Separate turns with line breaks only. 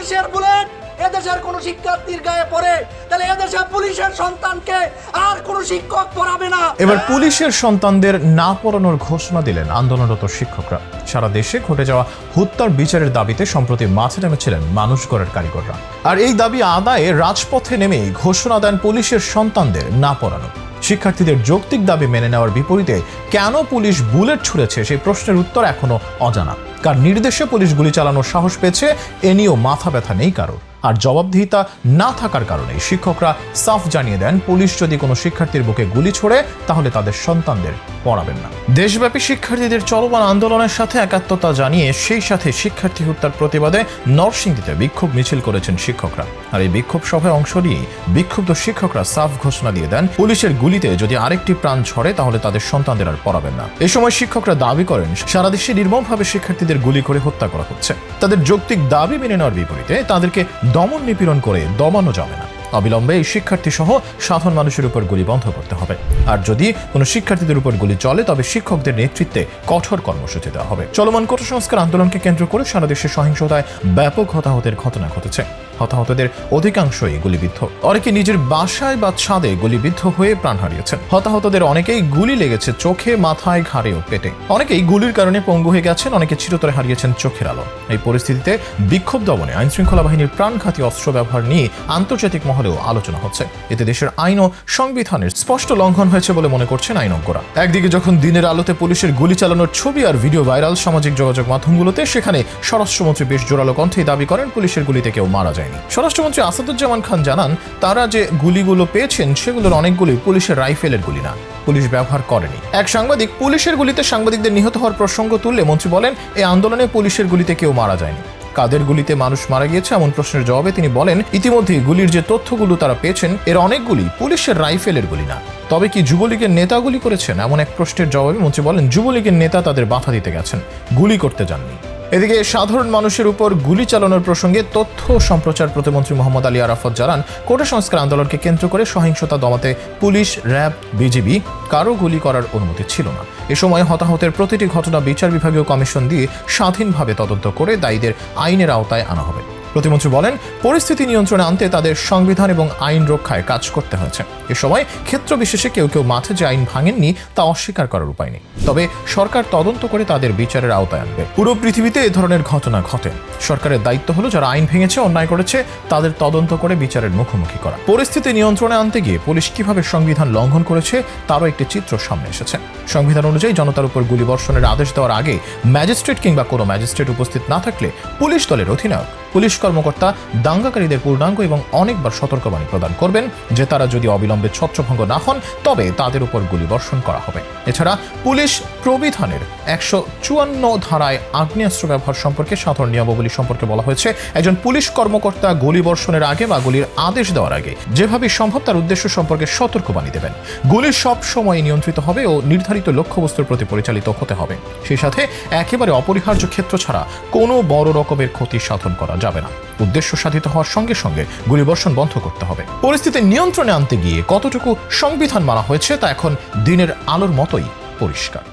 পুলিশের বুলেট এদেশের কোন শিক্ষার্থীর গায়ে পড়ে, তাহলে এদেশের পুলিশের সন্তানকে আর কোন শিক্ষক পড়াবে না।
এবার পুলিশের সন্তানদের না পড়ানোর ঘোষণা দিলেন আন্দোলনরত শিক্ষকরা। সারা দেশে ঘটে যাওয়া হত্যার বিচারের দাবিতে সম্প্রতি মাঠে নেমেছিলেন মানুষ গড়ের কারিগররা। আর এই দাবি আদায়ে রাজপথে নেমেই ঘোষণা দেন পুলিশের সন্তানদের না পড়ানো। শিক্ষার্থীদের যৌক্তিক দাবি মেনে নেওয়ার বিপরীতে কেন পুলিশ বুলেট ছুড়েছে সেই প্রশ্নের উত্তর এখনো অজানা। কার নির্দেশে পুলিশ গুলি চালানোর সাহস পেয়েছে এ নিয়েও মাথা ব্যথা নেই কারোর। আর জবাবদিহিতা না থাকার কারণে শিক্ষকরা সাফ জানিয়ে দেন, পুলিশ যদি কোনো শিক্ষার্থীর বুকে গুলি ছোড়ে তাহলে তাদের সন্তানদের পড়াবেন না। দেশব্যাপী শিক্ষার্থীদের চলমান আন্দোলনের সাথে একাত্মতা জানিয়ে সেই সাথে শিক্ষার্থী হত্যার প্রতিবাদে নরসিংদীতে বিক্ষোভ মিছিল করেছেন শিক্ষকরা। আর এই বিক্ষোভ সভায় অংশ নিয়ে বিক্ষুব্ধ শিক্ষকরা সাফ ঘোষণা দিয়ে দেন, পুলিশের গুলিতে যদি আরেকটি প্রাণ ঝরে তাহলে তাদের সন্তানদের আর পড়াবেন না। এ সময় শিক্ষকরা দাবি করেন, সারা দেশে নির্মমভাবে শিক্ষার্থীদের গুলি করে হত্যা করা হচ্ছে। তাদের যৌক্তিক দাবি মেনে নেওয়ার বিপরীতে তাদেরকে দমন নিপীড়ন করে দমানো যাবে না। অবিলম্বে এই শিক্ষার্থী সহ সাধারণ মানুষের উপর গুলি বন্ধ করতে হবে। আর যদি কোনো শিক্ষার্থীদের উপর গুলি চলে তবে শিক্ষকদের নেতৃত্বে কঠোর কর্মসূচি দেওয়া হবে। চলমান কোটা সংস্কার আন্দোলনকে কেন্দ্র করে সারা দেশে সহিংসতায় ব্যাপক হতাহতের ঘটনা ঘটেছে। হতাহতদের অধিকাংশই গুলিবিদ্ধ, অনেকে নিজের বাসায় বা ছাদে গুলিবিদ্ধ হয়ে প্রাণ হারিয়েছেন। হতাহতদের অনেকেই গুলি লেগেছে চোখে, মাথায়, ঘাড়ে ও পেটে। অনেকেই গুলির কারণে পঙ্গু হয়ে গেছেন, অনেকে চিরতরে হারিয়েছেন চোখের আলো। এই পরিস্থিতিতে বিক্ষোভ দমনে আইন শৃঙ্খলা বাহিনীর প্রাণঘাতী অস্ত্র ব্যবহার নিয়ে আন্তর্জাতিক মহলেও আলোচনা হচ্ছে। এতে দেশের আইন ও সংবিধানের স্পষ্ট লঙ্ঘন হয়েছে বলে মনে করছেন আইনজ্ঞরা। একদিকে যখন দিনের আলোতে পুলিশের গুলি চালানোর ছবি আর ভিডিও ভাইরাল সামাজিক যোগাযোগ মাধ্যমগুলোতে, সেখানে স্বরাষ্ট্রমন্ত্রী বেশ জোরালো কণ্ঠেই দাবি করেন পুলিশের গুলিতে কেউ মারা যায়নি। স্বরাষ্ট্রমন্ত্রী আসাদুজ্জামান খান জানান, তারা যে গুলিগুলো পেয়েছেন সেগুলোর অনেকগুলি পুলিশের রাইফেলের গুলি না, পুলিশ ব্যবহার করেনি। এক সাংবাদিক পুলিশের গুলিতে সাংবাদিকদের নিহত হওয়ার প্রসঙ্গ তুললে মন্ত্রী বলেন, এই আন্দোলনে পুলিশের গুলিতে কেউ মারা যায়নি। কাদের গুলিতে মানুষ মারা গিয়েছে এমন প্রশ্নের জবাবে তিনি বলেন, ইতিমধ্যেই গুলির যে তথ্যগুলো তারা পেয়েছেন এর অনেকগুলি পুলিশের রাইফেলের গুলি না। তবে কি যুবলীগের নেতা গুলি করেছেন এমন এক প্রশ্নের জবাবে মন্ত্রী বলেন, যুবলীগের নেতা তাদের বাধা দিতে গেছেন, গুলি করতে যাননি। এদিকে সাধারণ মানুষের উপর গুলি চালানোর প্রসঙ্গে তথ্য সম্প্রচার প্রতিমন্ত্রী মোহাম্মদ আলী আরাফাত জানান, কোটা সংস্কার আন্দোলনকে কেন্দ্র করে সহিংসতা দমাতে পুলিশ, র্যাব, বিজিবি কারো গুলি করার অনুমতি ছিল না। এ সময় হতাহতের প্রতিটি ঘটনা বিচার বিভাগীয় কমিশন দিয়ে স্বাধীনভাবে তদন্ত করে দায়ীদের আইনের আওতায় আনা হবে। প্রতিমন্ত্রী বলেন, পরিস্থিতি নিয়ন্ত্রণে আনতে তাদের সংবিধান এবং আইন রক্ষায় কাজ করতে হয়েছে। এ সময় ক্ষেত্র বিশেষে কেউ কেউ মাঠে যে আইন ভাঙেননি তা অস্বীকার করার উপায় নেই, তবে সরকার তদন্ত করে তাদের বিচারের আওতায় আনবে। পুরো পৃথিবীতে এ ধরনের ঘটনা ঘটে। সরকারের দায়িত্ব হলো যারা আইন ভেঙেছে, অন্যায় করেছে তাদের তদন্ত করে বিচারের মুখোমুখি করা। পরিস্থিতি নিয়ন্ত্রণে আনতে গিয়ে পুলিশ কিভাবে সংবিধান লঙ্ঘন করেছে তারও একটি চিত্র সামনে এসেছে। সংবিধান অনুযায়ী জনতার উপর গুলিবর্ষণের আদেশ দেওয়ার আগে ম্যাজিস্ট্রেট কিংবা কোনো ম্যাজিস্ট্রেট উপস্থিত না থাকলে পুলিশ দলের অধিনায়ক, পুলিশ কর্মকর্তা দাঙ্গাকারীদের পূর্ণাঙ্গ এবং অনেকবার সতর্কবাণী প্রদান করবেন যে তারা যদি অবিলম্বে ছত্রভঙ্গ না হন তবে তাদের উপর গুলিবর্ষণ করা হবে। এছাড়া পুলিশ প্রবিধানের 154 ধারায় আগ্নেয়াস্ত্র ব্যবহার সম্পর্কে সাধারণ নিয়মাবলী সম্পর্কে বলা হয়েছে, একজন পুলিশ কর্মকর্তা গুলিবর্ষণের আগে বা গুলির আদেশ দেওয়ার আগে যেভাবে সম্ভব তার উদ্দেশ্য সম্পর্কে সতর্কবাণী দেবেন। গুলি সব সময় নিয়ন্ত্রিত হবে ও নির্ধারিত লক্ষ্যবস্তুর প্রতি পরিচালিত হতে হবে। সেই সাথে একেবারে অপরিহার্য ক্ষেত্র ছাড়া কোনো বড় রকমের ক্ষতি সাধন করা যাবে না। উদ্দেশ্য সাধিত হওয়ার সঙ্গে সঙ্গে গুলিবর্ষণ বন্ধ করতে হবে। পরিস্থিতি নিয়ন্ত্রণে আনতে গিয়ে কতটুকু সংবিধান মানা হয়েছে তা এখন দিনের আলোর মতোই পরিষ্কার।